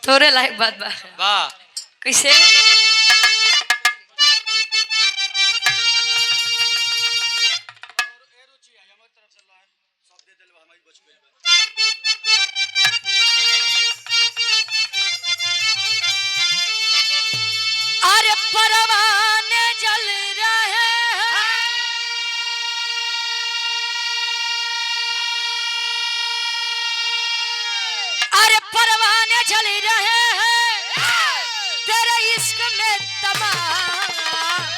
तोरे लायक बात बा। वाह कैसे अरे परवाने जल रहे हैं अरे परवाने जल रहे हैं तेरे इश्क में तमाम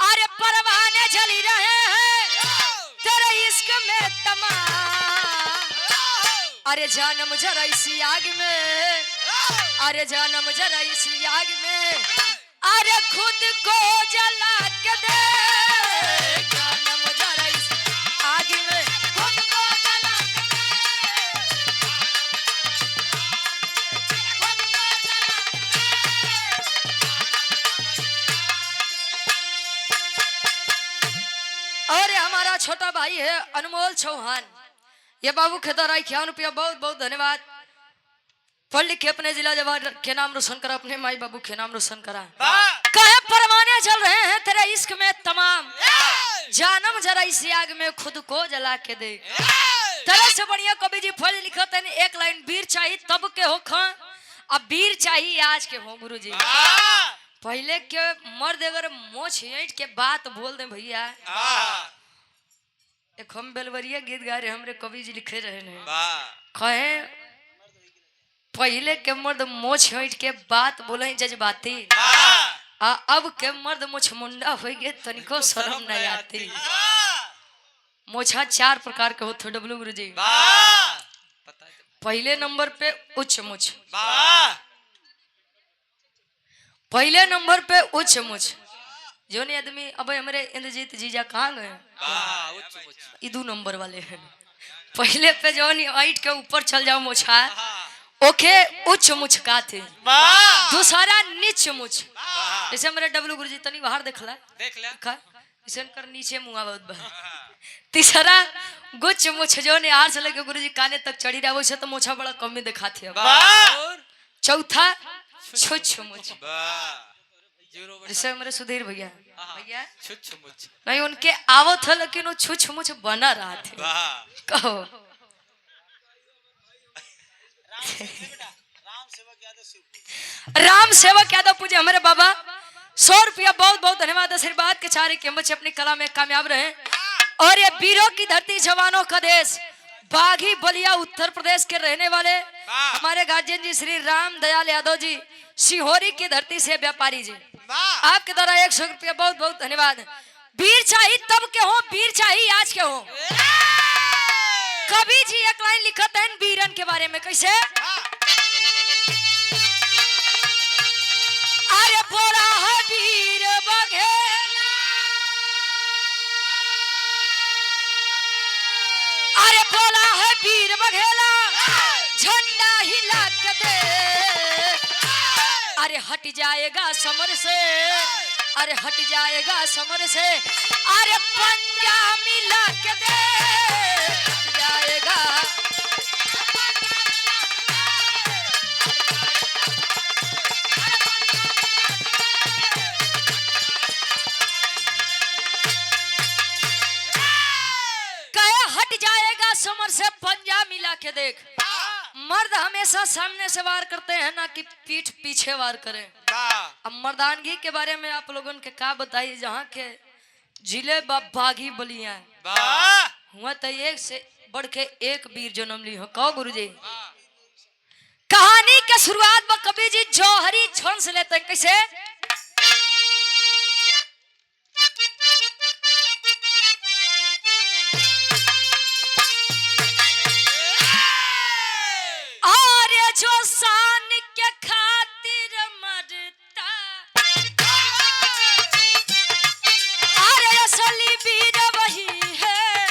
अरे परवाने जल रहे हैं तेरे इश्क में तमाम अरे जानम जरा इसी आग में अरे जानम जरा इसी आग में अरे खुद को जला के दे जानम जरा इस आग में खुद को जला के और हमारा छोटा भाई है अनमोल चौहान ये बाबू खेतर आई 51 रुपया बहुत बहुत धन्यवाद पढ़ लिख के अपने जिला जवाहर के नाम रोशन करा अपने माई बाबू के नाम रोशन करा कहे परवाने चल रहे हैं तेरे इश्क में तमाम जानम जरा इस आग में खुद को जला के दे तरह से बढ़िया कवि जी पढ़ लिखते हैं एक लाइन वीर चाहिए तब के हो खा अब वीर चाहिए आज के हो गुरु जी पहले के मर्द अगर मोछ ऐंठ के बात बोल दे भैया एक हम बेलवरिया गीत गा रहे हमरे कवि जी लिखे रहे हैं कहे पहले के मर्द मोछ ऐंठ के बात बोले जज्बाती अब के मर्द मुछ मुंडा हो गए तनिको शर्म नहीं आती मोछा 4 प्रकार के होते डब्लू गुरु जी पहले नंबर पे उच्च मुछ पहले नंबर पे उच्च मुछ जो नहीं आदमी अब हमारे इंद्रजीत जीजा कहाँ गए 2 नंबर वाले हैं पहले पे जो नहीं ऐंठ के ऊपर चल जाओ मोछा ओके उच्च मुछ का थे दूसरा नीच मुछ जैसे मेरे डब्लू गुरुजी तनी बाहर देख ला इसे कर नीचे मुंगा बहुत बा तीसरा गुच्च मुछ जो ने आर से लेके गुरुजी काने तक चढ़ी रहा वैसे तो मोछा बड़ा कम ही दिखाती है चौथा छुछ मुछ जैसे मेरे सुधीर भैया भैया नहीं उनके आवत है लेकिन वो छुछ मुछ बना रहा थे कहो राम सेवक यादव पूजे हमारे बाबा 100 रुपया बहुत बहुत धन्यवाद आशीर्वाद के चारे के बच्चे अपनी कला में कामयाब रहे और ये वीरों की धरती जवानों का देश बागी बलिया उत्तर प्रदेश के रहने वाले हमारे गार्जियन जी श्री राम दयाल यादव जी सिहोरी की धरती से व्यापारी जी आपके द्वारा 100 रुपया बहुत बहुत धन्यवाद वीर चाहिए तब के हो वीर चाहिए आज के हो कवि जी एक लाइन लिखते हैं वीरन के बारे में कैसे अरे बोला है वीर बघेला अरे बोला है वीर बघेला झंडा हिला के दे अरे हट जाएगा समर से अरे हट जाएगा समर से अरे पंजा मिला के दे हट जाएगा कहे हट जाएगा समर से पंजा मिला के देख मर्द हमेशा सामने से वार करते हैं ना कि पीठ पीछे वार करें अब मर्दानगी के बारे में आप लोगों के क्या बताइए जहाँ के जिले बागी बलिया हुआ तो एक से बढ़ के एक वीर जन्म ली हो कहो गुरुजी कहानी के शुरुआत में कवि जी जौहरी छन से लेते हैं कैसे जो शान के खातिर मरता अरे असली वीर वही है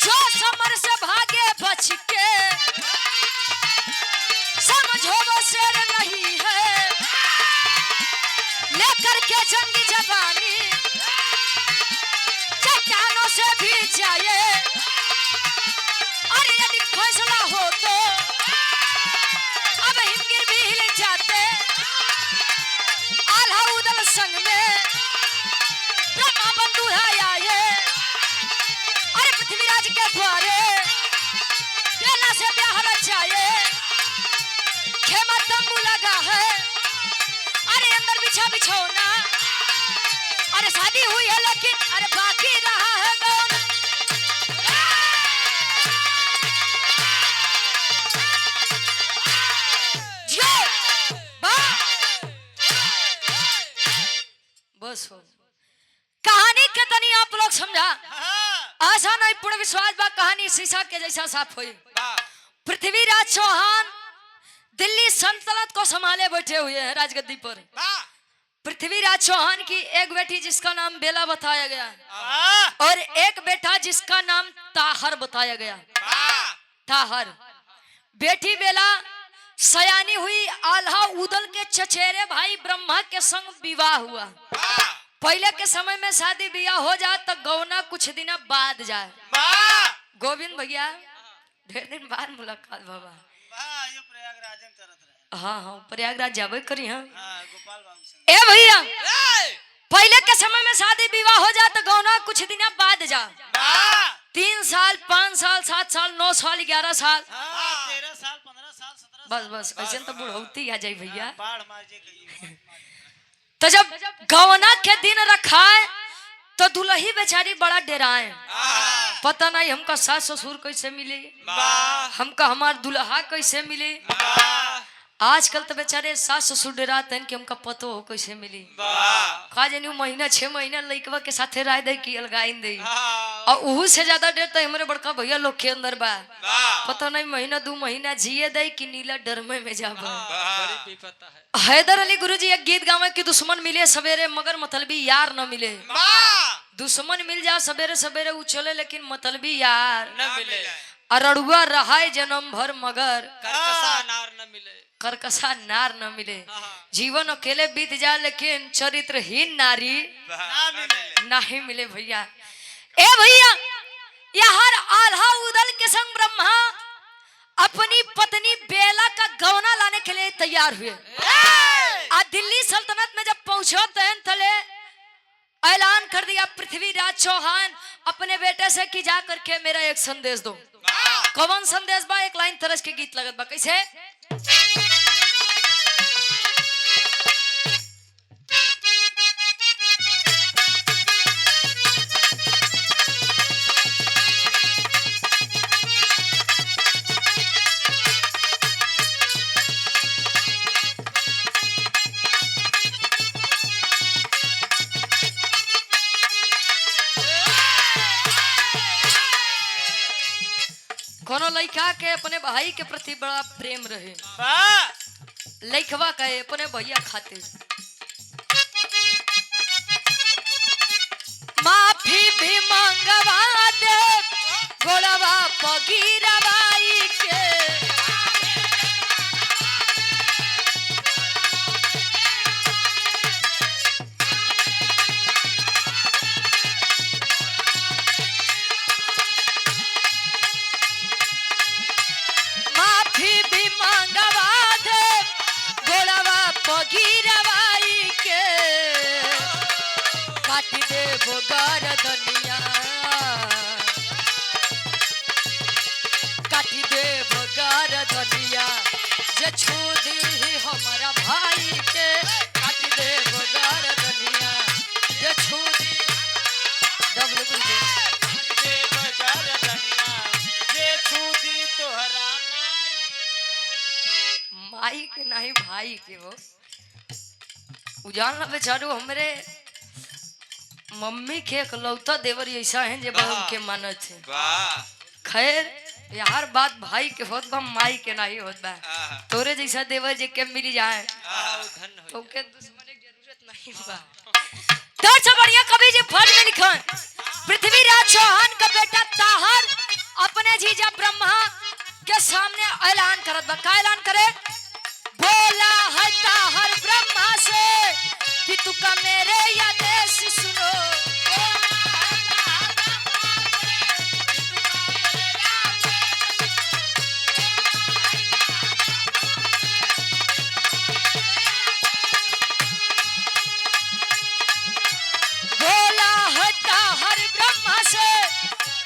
जो समर से भागे बच के समझो वो शेर नहीं है लेकर के जंगी जवानी चट्टानों से भी जाए फैसला हो तो बिछौना। अरे शादी हुई है लेकिन अरे बाकी रहा है गौना। बस हो कहानी के तनी आप लोग समझा। आशा नहीं पूर्ण विश्वास बा कहानी शीशा के जैसा साफ हुई। पृथ्वीराज चौहान दिल्ली सल्तनत को संभाले बैठे हुए हैं राजगद्दी पर। पृथ्वीराज चौहान की एक बेटी जिसका नाम बेला बताया गया और एक बेटा जिसका नाम ताहर बताया गया। ताहर बेटी बेला सयानी हुई। आल्हा उदल के चचेरे भाई ब्रह्मा के संग विवाह हुआ। पहले के समय में शादी ब्याह हो जाए तो गौना कुछ दिन बाद जाए। गोविंद भैया ढेर दिन बाद मुलाकात बाबा। हाँ हाँ प्रयागराज जावे करी। हाँ ए भैया पहले के समय में शादी विवाह हो जाए तो गौना कुछ दिन बाद जा। 3 साल 5 साल 7 साल 9 साल 11 साल 13 साल 15 साल 17 बस बस ऐसे तो बुढ़ौती आ जाए भैया। तो जब गौना के दिन रखा है तो दुल्ही बेचारी बड़ा डराए। पता नहीं हमका सास ससुर कैसे मिले, हमका हमार दुल्हा कैसे मिले। आजकल तो बेचारे सास ससुर डराते हैं कि हमका पतो हो कैसे मिली। खा जानी महीना 6 महीना लड़कवा के साथे रह दे कि अलगाइन दे। और उहू से ज्यादा डर तो हमारे बड़का भैया लोग के अंदर बा। पता नहीं महीना 2 महीना जिए दे कि नीला डरमे में जाबा। हैदर अली गुरुजी एक गीत गावे कि दुश्मन मिले सवेरे मगर मतलबी यार न मिले। दुश्मन मिल जा सवेरे सवेरे उछले लेकिन मतलबी यार न मिले। अरड़ुआ रहाय जन्म भर मगर करकसा नार न मिले। जीवन अकेले बीत जाए लेकिन चरित्रहीन नारी नहीं मिले भैया। ए भैया यहाँ आल्हा उदल के संग ब्रह्मा अपनी पत्नी बेला का गौना लाने के लिए तैयार हुए। आज दिल्ली सल्तनत में जब पहुंचो तले ऐलान कर दिया पृथ्वीराज चौहान अपने बेटे से कि जा करके मेरा एक संदेश दो। कौन संदेश बा? एक लाइन तरस के गीत लगत बा कैसे। कोनो लड़का के अपने भाई के प्रति बड़ा प्रेम रहे। लड़कवा कहे अपने भैया खातिर माफी भी मंगवा दे गोड़वा पगीरवाई के। गर्दनिया काटी दे गर्दनिया जे छू दी हमारा भाई के। काटी दे गर्दनिया जे छू दी तोहरा माई के नहीं भाई के हो उजान बेचारू हमरे मम्मी के इकलौता देवर ऐसा है जो बहन के मानत है। खैर यार बात भाई के होत बा माई के नहीं होत बा। तोरे जैसा देवर जे के मिल जाए तो के दुश्मन की जरूरत नहीं बा। तो सब बढ़िया कवि जी फल में लिखन पृथ्वीराज चौहान का बेटा ताहर अपने जीजा ब्रह्मा के सामने ऐलान करत बा। का ऐलान करे? बोला है ताहर ब्रह्मा से कि तू का मेरे आदेश सुनो। बोला है ताहर ब्रह्मा से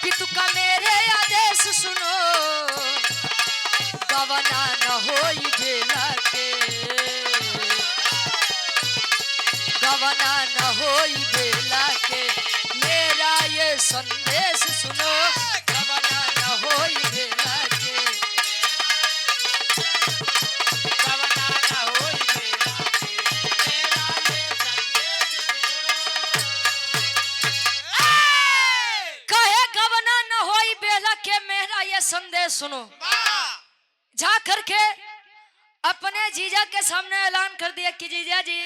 कि तू का मेरे आदेश सुनो। गवना न होई बेला के होई बेला के मेरा ये संदेश सुनो गवना न होई बेला के गवना ना होई बेला के मेरा ये संदेश कहे गवना न होई बेला के मेरा ये संदेश सुनो जा करके अपने जीजा के सामने ऐलान कर दिया कि जीजा जी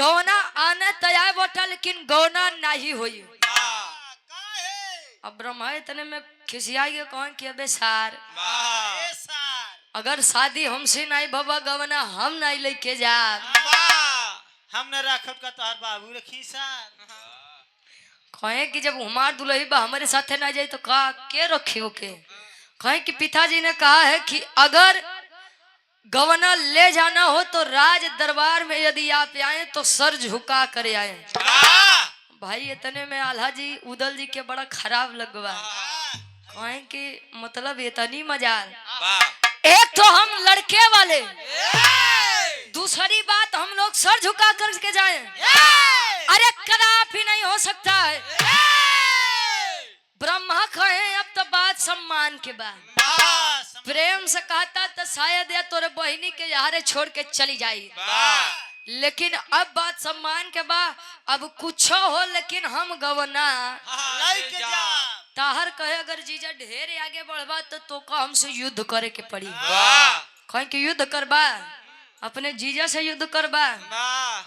गौना आने तैयार बोटा लेकिन गौना नहीं हुई। अब ब्रह्मा इतने में खिसियाई के कौन कि अबे सार अगर शादी हमसे नहीं बाबा गवना हम नहीं लेके जा हमने रखब का तोहर बाबू रखी सार कहे कि जब हमार दुल्ही बा हमारे साथे ना जाए तो का के रखी ओके कहे कि पिताजी ने कहा है कि अगर गवना ले जाना हो तो राज दरबार में यदि आप आए तो सर झुका कर आए। भाई इतने में आल्हा जी उदल जी के बड़ा खराब लगवा कहे कि मतलब इतनी मजाल एक तो हम लड़के वाले दूसरी बात हम लोग सर झुका करके जाए अरे कदापि नहीं हो सकता है। ब्रह्मा कहे अब तो बात सम्मान के बाद प्रेम से कहता तो शायद या तोरे बहिनी के यहारे छोड़ के चली जाई लेकिन अब बात सम्मान के बाद अब कुछ हो लेकिन हम गवना लेके जा ताहर कहे अगर जीजा ढेर आगे बढ़बा तो का हमसे युद्ध करे के पड़ी कहे कि युद्ध करबा अपने जीजा से युद्ध करबा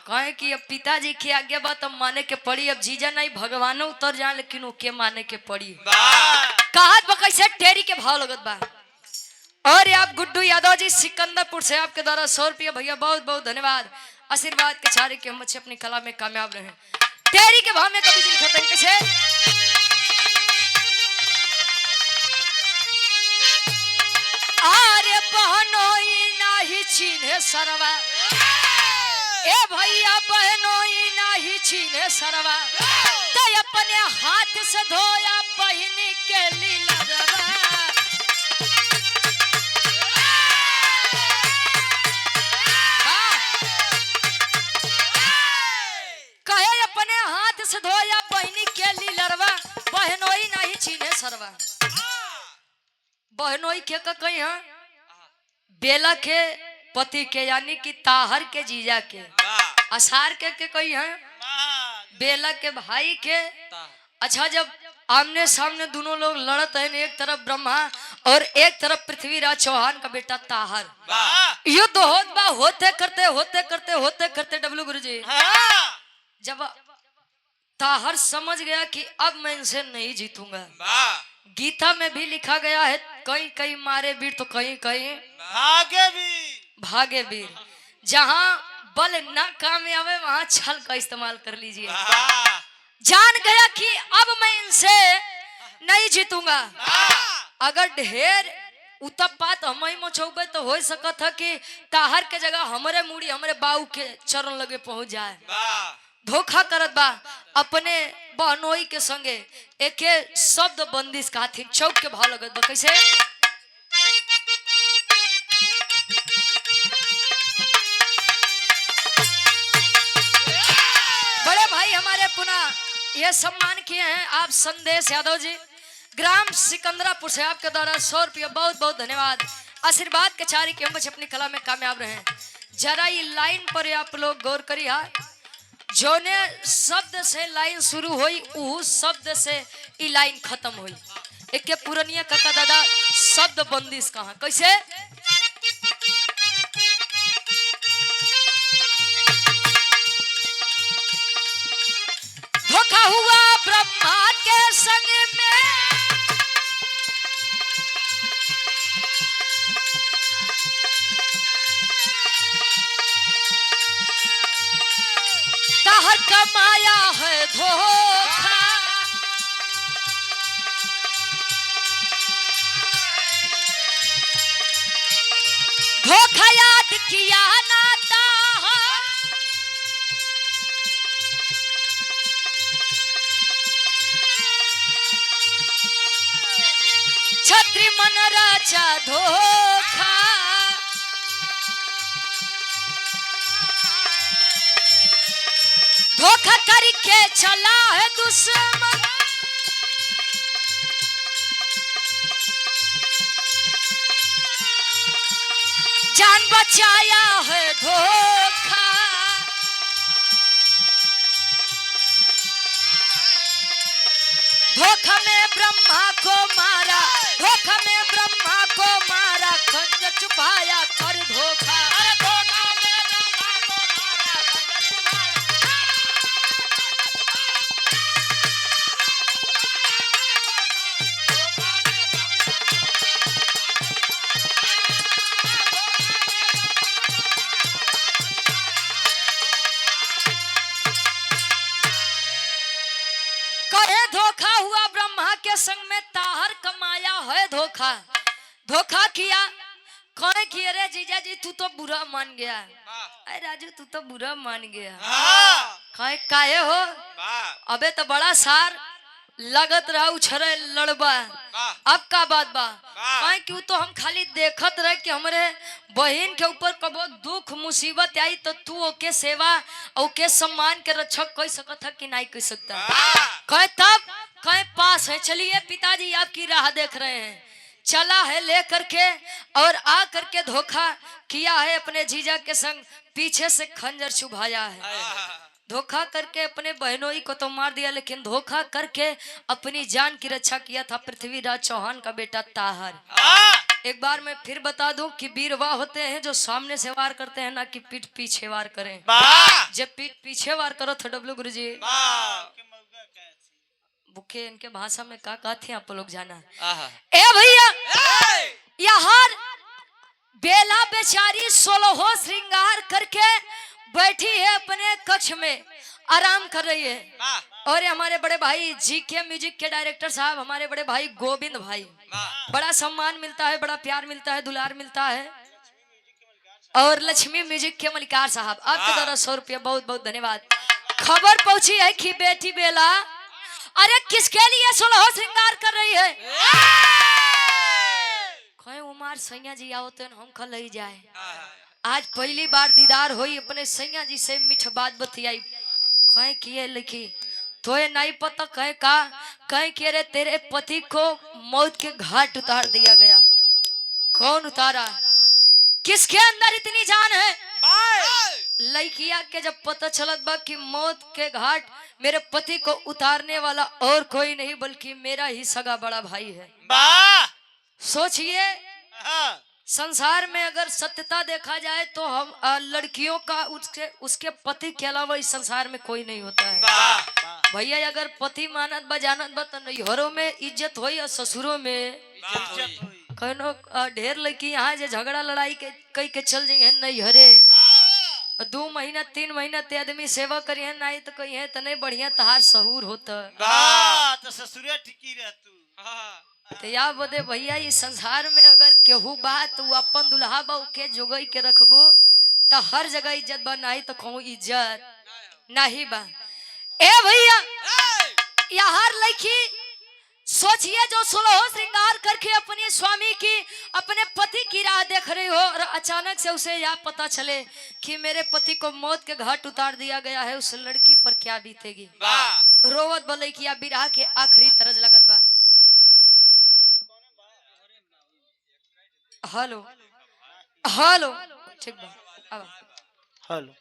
कहे कि अब पिताजी के आगे बात अब माने के पड़ी अब जीजा नहीं भगवानो उतर जा लेकिन ओके माने के पड़ी कहत बा कैसे टेरी के भाव लगत बा। और आप गुड्डू यादव जी सिकंदरपुर से आपके द्वारा 100 रुपया भैया बहुत बहुत धन्यवाद आशीर्वाद के छारे के हम अच्छे अपनी कला में कामयाब रहे। टेरी के भाव में कभी दिल खत्म कैसे आरे बहनोई नाही छीने सरवा ए भैया बहनोई नाही छीने सरवा ते अपने हाथ से धोया बहिनी के लीलरवा कहे अपने हाथ से धोया बहिनी के लीलरवा बहनोई नहीं छीने सरवा बहनोई के कही है बेला के पति के यानी कि ताहर के जीजा के असार के कही है बेला के भाई के। अच्छा जब आमने सामने दोनों लोग लड़त है एक तरफ ब्रह्मा और एक तरफ पृथ्वीराज चौहान का बेटा ताहर युद्ध होते करते डब्लू गुरुजी जब ताहर समझ गया कि अब मैं इनसे नहीं जीतूंगा गीता में भी लिखा गया है कहीं कहीं मारे वीर तो कहीं कहीं भागे वीर जहां बल न कामयाब है वहां छल का इस्तेमाल कर लीजिए। जान गया कि अब मैं इनसे नहीं जीतूंगा अगर ढेर उतपात हम ही मचौबे तो हो सकत है कि ताहर के जगह हमारे मुड़ी हमारे बाऊ के चरण लगे पहुंच जाए। धोखा करत बा अपने बहनोई के संगे एके शब्द बंदिश कहथिन चौक के भाव लगत बा कैसे बड़े भाई हमारे पुनः ये सम्मान किए हैं आप संदेश यादव जी ग्राम सिकंदरापुर से आपके द्वारा 100 रुपया बहुत बहुत धन्यवाद आशीर्वाद के चारी के हम बच्चे अपनी कला में कामयाब रहे। जरा ये लाइन पर आप लोग गौर करिए जोने शब्द से लाइन शुरू हुई उस शब्द से ई लाइन खत्म हुई एक के पुरनिया काका दादा शब्द बंदिश कहा कैसे धोखा हुआ ब्रह्मा के संग में ताहर कमाया है धोखा धोखा याद किया ना ताहर छत्री मन राजा धोखा धोखा चला है दुश्मन जान बचाया है धोखा धोखा में ब्रह्मा को मारा धोखा में ब्रह्मा को मारा खंजर छुपाया कर धोखा अरे धोखा में ब्रह्मा को मारा खंजर छुपाया कहे धोखा हुआ ब्रह्मा के संग में ताहर कमाया है धोखा धोखा किया कहे कि अरे जीजा जी तू तो बुरा मान गया अरे राजू तू तो बुरा मान गया कहे काहे हो अबे तो बड़ा सार लगत रहा उछरे लड़बा अब का बात बा कहे कि तो हम खाली देखत रहे कि हमरे बहन के ऊपर कबो दुख मुसीबत आई तो तू ओके सेवा ओके सम्मान के रक्षक कह सकत है कि नहीं कह सकता कहे तब कहे पास है चलिए पिताजी आपकी राह देख रहे हैं चला है ले करके और आ करके धोखा किया है अपने जीजा के संग पीछे से खंजर चुभाया है धोखा करके अपने बहनोई को तो मार दिया लेकिन धोखा करके अपनी जान की रक्षा किया था पृथ्वीराज चौहान का बेटा ताहर एक बार मैं फिर बता दूं कि वीर वाह होते हैं जो सामने से वार करते हैं ना कि पीठ पीछे वार करें जब पीठ पीछे वार करो तो डब्लू गुरुजी बुके इनके भाषा में का कहते हैं आप लोग जाना ए भैया यहाँ बेला बेचारी 16 श्रृंगार करके बैठी है अपने कक्ष में आराम कर रही है और हमारे बड़े भाई जीके म्यूजिक के डायरेक्टर साहब हमारे बड़े भाई गोविंद भाई बड़ा सम्मान मिलता है बड़ा प्यार मिलता है दुलार मिलता है और लक्ष्मी म्यूजिक के मलिकार साहब आपके द्वारा 100 रुपया बहुत बहुत धन्यवाद खबर पहुंची है कि बेटी बेला अरे किसके लिए 16 श्रृंगार कर रही है कहे उमार सैया जी आओ तो हम खल ही जाए आज पहली बार दीदार हुई अपने सैया जी से मीठ बात बतियाई कहे किए लिखी तो ये नहीं पता कहे का कहे कि अरे तेरे पति को मौत के घाट उतार दिया गया कौन उतारा किसके अंदर इतनी जान है लड़किया के जब पता चलत बा कि मौत के घाट मेरे पति को उतारने वाला और कोई नहीं बल्कि मेरा ही सगा बड़ा भाई है सोचिए संसार में अगर सत्यता देखा जाए तो हम लड़कियों का उसके पति के अलावा इस संसार में कोई नहीं होता है भैया अगर पति मानत बा जानत बा तो नैहरों में इज्जत हो या ससुरों में कहनो ढेर लड़की यहाँ जो झगड़ा लड़ाई के कई के चल जाइए नैहरे 2 महीना 3 महीना ते आदमी सेवा करिए नहीं तो कहीं है तो नहीं बढ़िया तहार सहूर होता तो ससुरे ठिकी रह तू तो या बोले भैया इस संसार में अगर केहू बात वो अपन दुल्हा बा के जोगई के रखबो तो हर जगह इज्जत बा नहीं तो कहूँ इज्जत नहीं बा ए भैया यार लड़की सोचिए जो 16 श्रृंगार करके अपने स्वामी की अपने पति की राह देख रही हो और अचानक से उसे यह पता चले कि मेरे पति को मौत के घाट उतार दिया गया है उस लड़की पर क्या बीतेगी रोवत बोले कि बिरहा के आखिरी तरज लगत बा हेलो हेलो ठीक बा अब हेलो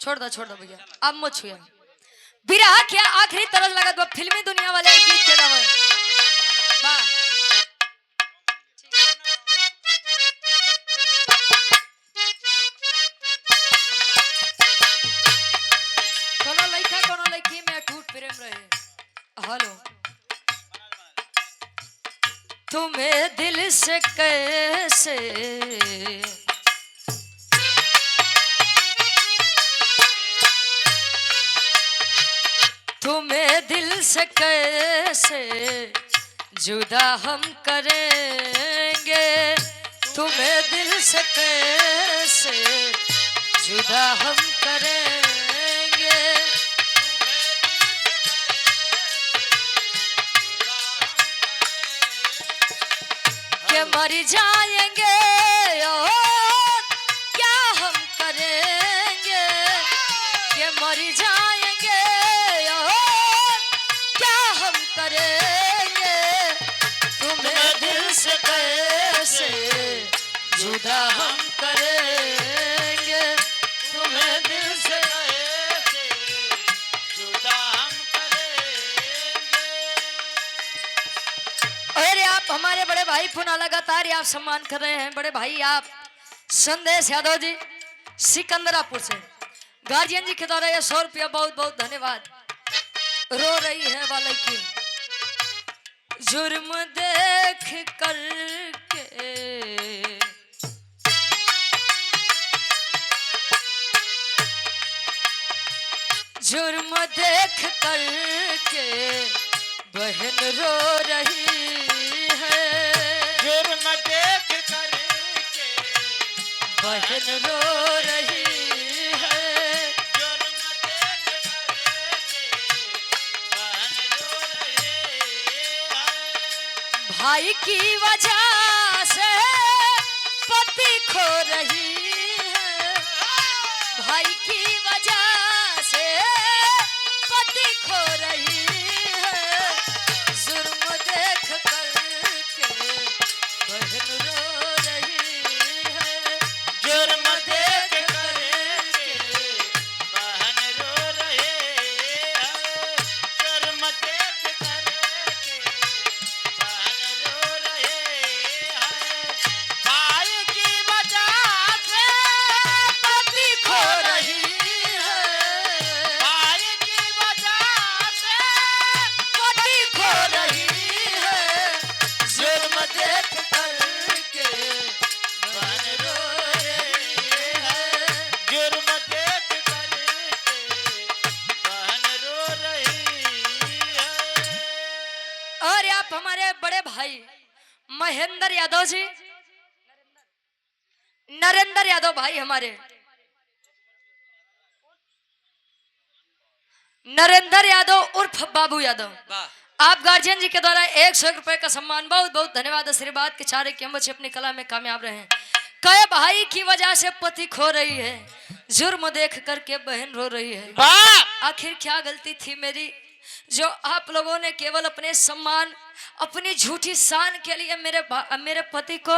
छोड़ दो भैया अब मत छुआ बिरहा के आखिरी तरस लगत बा फिल्मी दुनिया वाले गीत के गावे बा कोनो लड़की में अटूट प्रेम रहे हेलो तुम्हें दिल से कैसे तुम्हें दिल से कैसे जुदा हम करेंगे तुम्हें दिल से कैसे जुदा हम करेंगे के मर जाएंगे और क्या हम करेंगे के मर जाएंगे जुदा हम करेंगे तुम्हें दिल से। जुदा हम करेंगे। और आप हमारे बड़े भाई पुनः लगातार आप सम्मान कर रहे हैं। बड़े भाई आप संदेश यादव जी सिकंदरापुर से गार्जियन जी के द्वारा ये 100 रुपया बहुत बहुत धन्यवाद। रो रही है वाले की जुर्म देख करके, जुर्म देख करके बहन रो रही है। जुर्म देख करके बहन रो रही है। जुर्म देख करके बहन रो रही है। भाई की वजह से पति खो रही है। भाई की वजह से पति खो रही है। जुर्म देख करके बहन रो रही है। जुर्म देख करके बहन रो रही है। जुर्म देख करके बहन रो रही है। भाई की वजह से पति खो रही है। भाई की वजह से पति खो रही है। जुर्म देख करके बहन रो रही है। जुर्म देख करके बहन रो रही है। और आप हमारे बड़े भाई महेंद्र यादव जी, नरेंद्र यादव भाई हमारे नरेंद्र यादव उर्फ बाबू यादव, आप गार्जियन जी के द्वारा 101 रुपए का सम्मान बहुत बहुत धन्यवाद। आशीर्वाद के चारे के बच्चे अपनी कला में कामयाब रहे। कई भाई की वजह से पति खो रही है। जुर्म देख करके बहन रो रही है। वाह! आखिर क्या गलती थी मेरी जो आप लोगों ने केवल अपने सम्मान अपनी झूठी शान के लिए मेरे पति को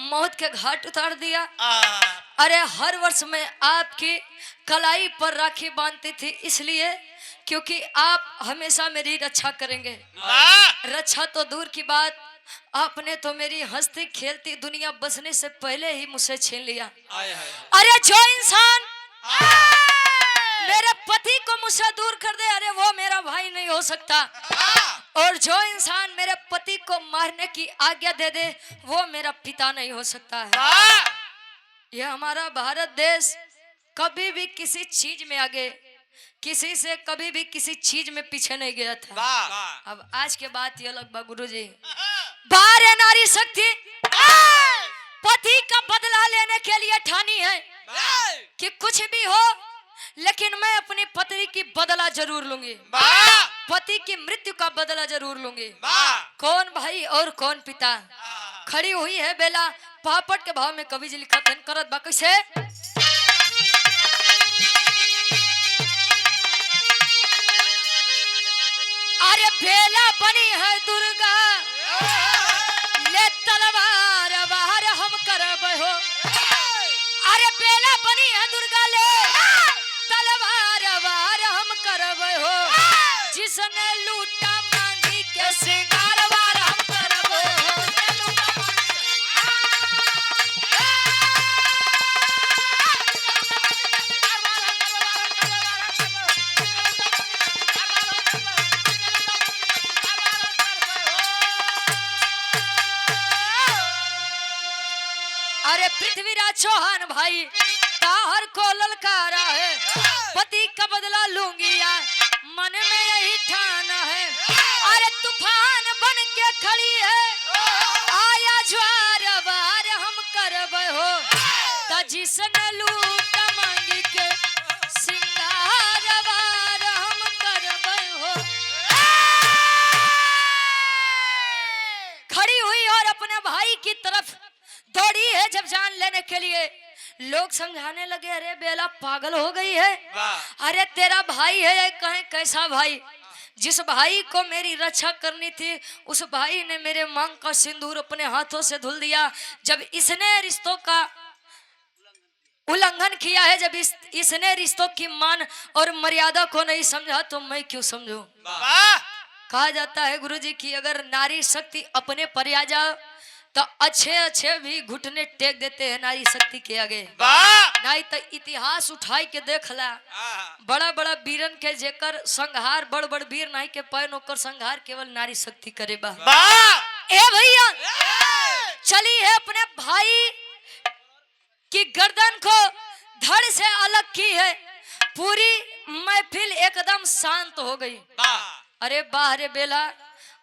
मौत के घाट उतार दिया। अरे हर वर्ष मैं आपकी कलाई पर राखी बांधती थी इसलिए क्योंकि आप हमेशा मेरी रक्षा करेंगे। रक्षा तो दूर की बात, आपने तो मेरी हंसती खेलती दुनिया बसने से पहले ही मुझसे छीन लिया। अरे जो इंसान मेरे पति को मुझसे दूर कर दे, अरे वो मेरा भाई नहीं हो सकता। और जो इंसान मेरे पति को मारने की आज्ञा दे दे वो मेरा पिता नहीं हो सकता है। यह हमारा भारत देश कभी भी किसी चीज में आगे, किसी से कभी भी किसी चीज में पीछे नहीं गया था। अब आज के बाद ये अलग बा गुरु जी, बाहर है नारी शक्ति पति का बदला लेने के लिए ठानी है कि कुछ भी हो लेकिन मैं अपनी पत्नी की बदला जरूर लूंगी। पति की मृत्यु का बदला जरूर लूंगी। कौन भाई और कौन पिता। खड़ी हुई है बेला पापड़ के भाव में कवि जी लिखा था करत बा कैसे। अरे बेला बनी है दुर्गा ले तलवार बाहर हम करब हो। अरे बेला बनी है दुर्गा ले तलवार बाहर हम करब हो। जिसने लूटा मांगी के सिंगार वार हम करब हो। अरे पृथ्वीराज चौहान भाई ताहर को ललकारा है। पति का बदला लूंगी या मन में यही ठाना है। अरे तूफान बन के खड़ी है आया ज्वार बार हम करब हो। ता जिसने लूट मांगी के सिंगार बार हम करब हो। खड़ी हुई और अपने भाई की तरफ दौड़ी है जब जान लेने के लिए। लोग समझाने लगे अरे बेला पागल हो गई है। अरे तेरा भाई है कहीं कैसा भाई। जिस भाई को मेरी रक्षा करनी थी उस भाई ने मेरे मांग का सिंदूर अपने हाथों से धुल दिया। जब इसने रिश्तों का उल्लंघन किया है, जब इसने रिश्तों की मान और मर्यादा को नहीं समझा तो मैं क्यों समझूं। कहा जाता है गुरुजी की अगर नारी शक्ति अपने पर आ जाए तो अच्छे अच्छे भी घुटने टेक देते हैं नारी शक्ति के आगे। नहीं तो इतिहास उठाई के देख ला, बड़ा बड़ा वीरन के जेकर संहार बड़ बड़ वीर नहीं के पैन ओकर संहार केवल नारी शक्ति करे बा। ए भैया चली है अपने भाई की गर्दन को धड़ से अलग की है, पूरी महफिल एकदम शांत हो गई। अरे बाहरे बेला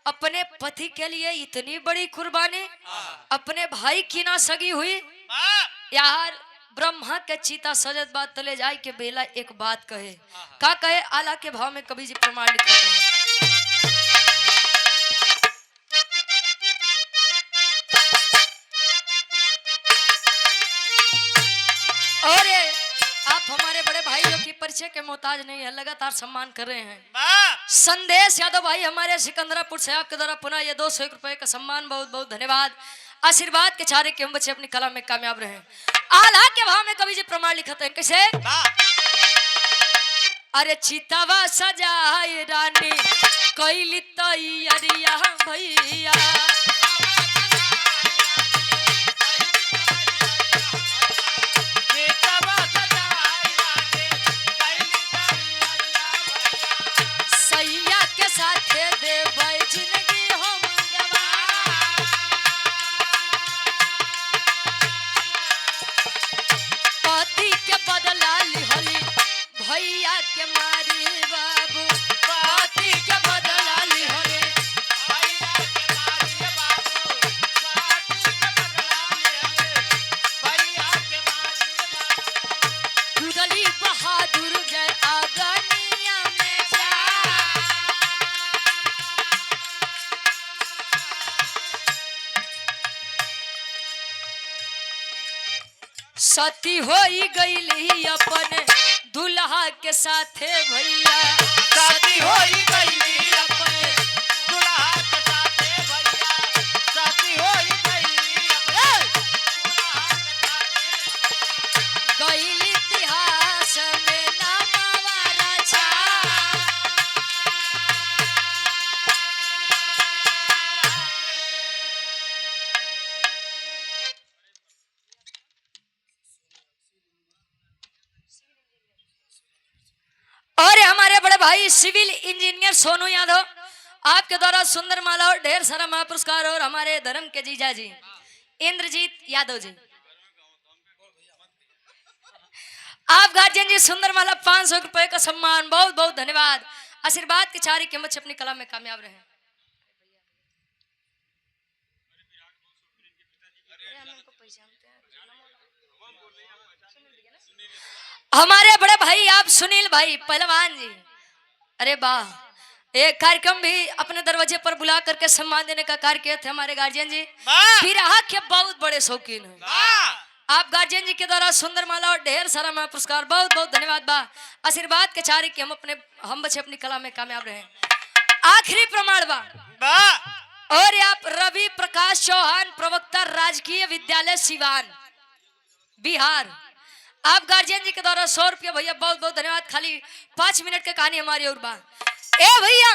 अपने पति के लिए इतनी बड़ी कुर्बानी अपने भाई की ना सगी हुई यार। ब्रह्मा के चीता सजत बात तले जाए के बेला एक बात कहे, का कहे आला के भाव में कवि जी प्रमाणित होते हैं। और आप हमारे बड़े भाई लोग की परिचय के मोहताज नहीं है, लगातार सम्मान कर रहे हैं। संदेश यादव भाई हमारे सिकंदरापुर से आपके द्वारा पुनः ये 201 रुपए का सम्मान, बहुत बहुत धन्यवाद। आशीर्वाद के चारे के हम बच्चे अपनी कला में कामयाब रहे। आला के भाव में कवि जी प्रमाण लिखते हैं कैसे। अरे चितावा सजाए रानी कैली तैयारिया भैया, सैया के साथे देबै जिंदगी हम पति के बदला लिहली भैया के मारी बाबू, पति के बदला लिहली भैया के मारी बाबू, भैया के मारी कुदली बहादुर जय आगनिया में जा। सती होई गईली अपने दुल्हा के साथे भैया, सती होई गईली अपने दुल्हा के साथे भैया, सती होई गईली अपने दुल्हा के साथे। गईली इतिहास में नामवा रचा, और हमारे बड़े भाई सिविल इंजीनियर सोनू यादव आपके द्वारा सुंदर माला और ढेर सारा महापुरस्कार, और हमारे धर्म के जीजा जी इंद्रजीत यादव जी आप गार्जियन जी सुंदर माला 500 रुपए का सम्मान, बहुत बहुत धन्यवाद। आशीर्वाद के चारी के बच्चे अपनी कला में कामयाब रहे। हमारे बड़े भाई आप सुनील भाई पहलवान जी, अरे वाह, एक कार्यक्रम भी अपने दरवाजे पर बुला करके सम्मान देने का कार्य किए थे हमारे गार्जियन जी, बिरहा के बहुत बड़े शौकीन हैं। आप गार्जियन जी के द्वारा सुंदर माला और ढेर सारा महापुरस्कार, बहुत बहुत धन्यवाद बा। आशीर्वाद के चारी के हम बच्चे अपनी कला में कामयाब रहे। आखिरी प्रमाण बा और आप रवि प्रकाश चौहान प्रवक्ता राजकीय विद्यालय सिवान बिहार, आप गार्जियन जी के द्वारा 100 रुपया भैया, बहुत बहुत धन्यवाद। खाली 5 मिनट की कहानी हमारी और बात। ए भैया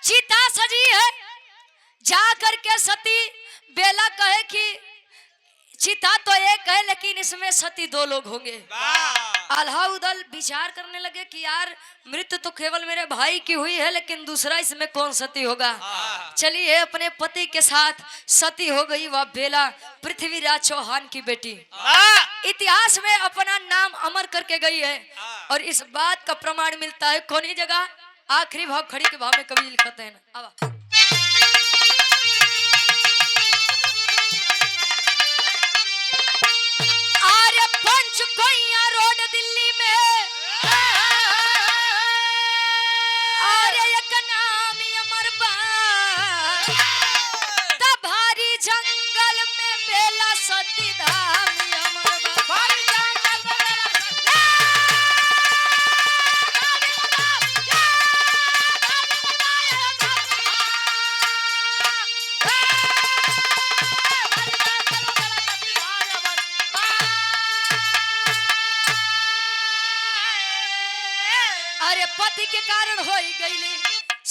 चिता सजी है, जा करके सती बेला कहे कि चिता तो एक है लेकिन इसमें सती 2 लोग होंगे। आल्हा उदल विचार करने लगे कि यार मृत्यु तो केवल मेरे भाई की हुई है लेकिन दूसरा इसमें कौन सती होगा। चलिए अपने पति के साथ सती हो गई वह बेला, पृथ्वीराज चौहान की बेटी, इतिहास में अपना नाम अमर करके गई है। और इस बात का प्रमाण मिलता है कौन जगह, आखिरी भाव खड़ी के भाव में कवि लिखते हैं ना। पंचकोइया रोड दिल्ली में, अरे एक नाम अमर बा, भारी जंगल में बेला सती धाम अमर बा, भारी जंगल में पति के कारण हो गईली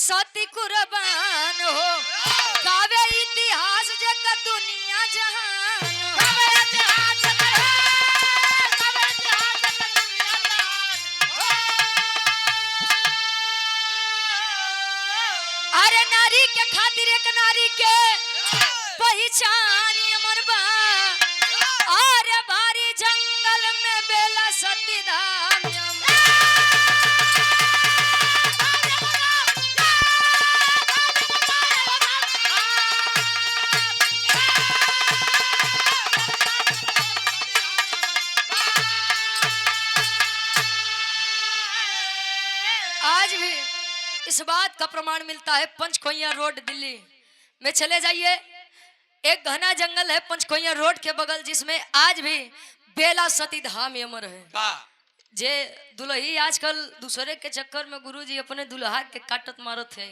सती कुर्बान हो गावे इतिहास जग दुनिया जहान अरे नारी के खातिर एक नारी के पहचान अमर बा अरे भारी जंगल में बेला सती धाम आज भी इस बात का प्रमाण मिलता है पंचकोइया रोड दिल्ली में चले जाइए एक घना जंगल है पंचकोइया रोड के बगल जिसमें आज भी बेला सती धाम अमर है जे दुल्ही आजकल दूसरे के चक्कर में गुरुजी अपने दुल्हा के काटत मारत है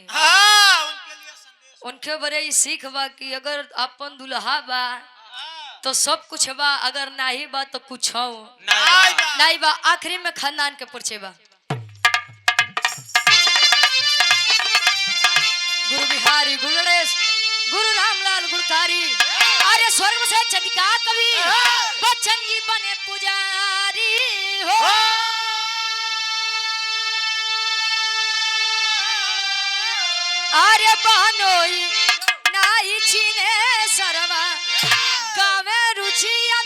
उनके बड़े ही सीख बा कि अगर अपन दुल्हा बा तो सब कुछ बा अगर नहीं बा तो कुछ हो नहीं बा आखिरी में खानदान के परिचय बा गुरु बिहारी गुरु गणेश गुरु रामलाल गुरकारी अरे स्वर्ग से चंदिका कवि बच्चन जी बने पुजारी हो अरे बहनोई नाई छीने सरवा गावे रुचिया